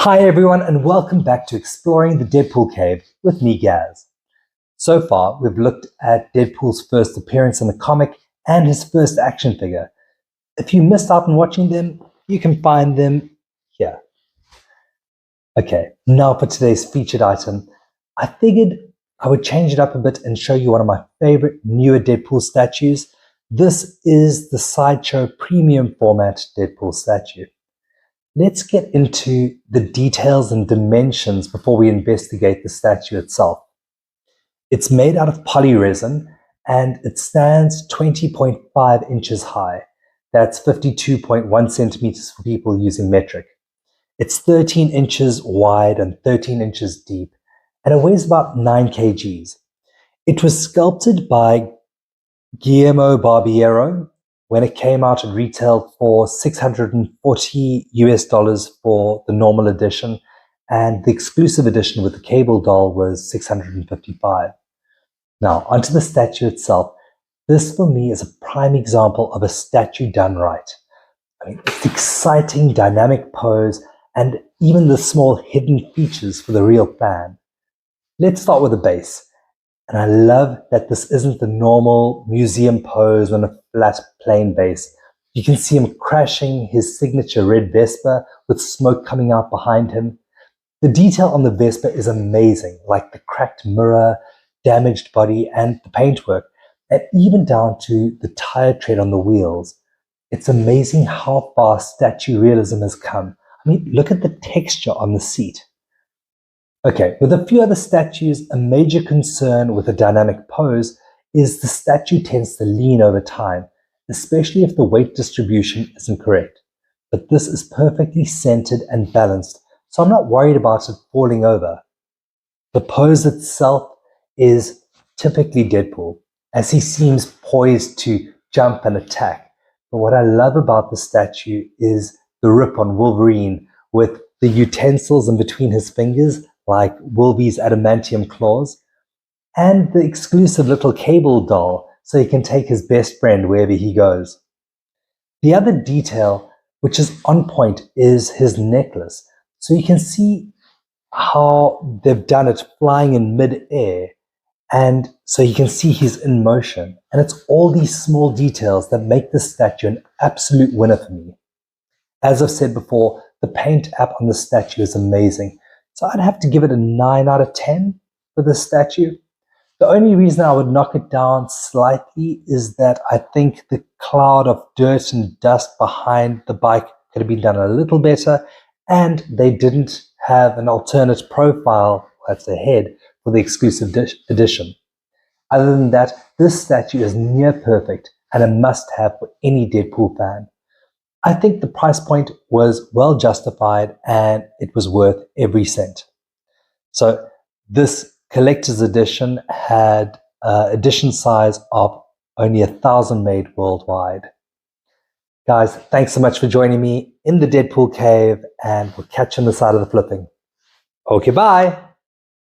Hi everyone, and welcome back to Exploring the Deadpool Cave with me, Gaz. So far, we've looked at Deadpool's first appearance in the comic and his first action figure. If you missed out on watching them, you can find them here. Okay, now for today's featured item. I figured I would change it up a bit and show you one of my favorite newer Deadpool statues. This is the Sideshow Premium Format Deadpool statue. Let's get into the details and dimensions before we investigate the statue itself. It's made out of polyresin and it stands 20.5 inches high. That's 52.1 centimeters for people using metric. It's 13 inches wide and 13 inches deep, and it weighs about 9 kgs. It was sculpted by Guillermo Barbiero. When it came out, it retailed for $640 US for the normal edition, and the exclusive edition with the cable doll was $655. Now, onto the statue itself. This, for me, is a prime example of a statue done right. I mean, it's exciting, dynamic pose, and even the small hidden features for the real fan. Let's start with the base. And I love that this isn't the normal museum pose on a flat, plain base. You can see him crashing his signature red Vespa with smoke coming out behind him. The detail on the Vespa is amazing, like the cracked mirror, damaged body, and the paintwork, and even down to the tire tread on the wheels. It's amazing how far statue realism has come. I mean, look at the texture on the seat. Okay, with a few other statues, a major concern with a dynamic pose is the statue tends to lean over time, especially if the weight distribution isn't correct. But this is perfectly centered and balanced, so I'm not worried about it falling over. The pose itself is typically Deadpool, as he seems poised to jump and attack. But what I love about the statue is the rip on Wolverine with the utensils in between his fingers, like Wolvie's adamantium claws, and the exclusive little cable doll so he can take his best friend wherever he goes. The other detail which is on point is his necklace. So you can see how they've done it flying in mid-air, and so you can see he's in motion. And it's all these small details that make this statue an absolute winner for me. As I've said before, the paint app on the statue is amazing. So I'd have to give it a 9 out of 10 for this statue. The only reason I would knock it down slightly is that I think the cloud of dirt and dust behind the bike could have been done a little better, and they didn't have an alternate profile, that's a head, for the exclusive edition. Other than that, this statue is near perfect and a must-have for any Deadpool fan. I think the price point was well justified and it was worth every cent. So this collector's edition had edition size of only 1,000 made worldwide. Guys, thanks so much for joining me in the Deadpool Cave, and we'll catch you on the side of the flipping. Okay, bye.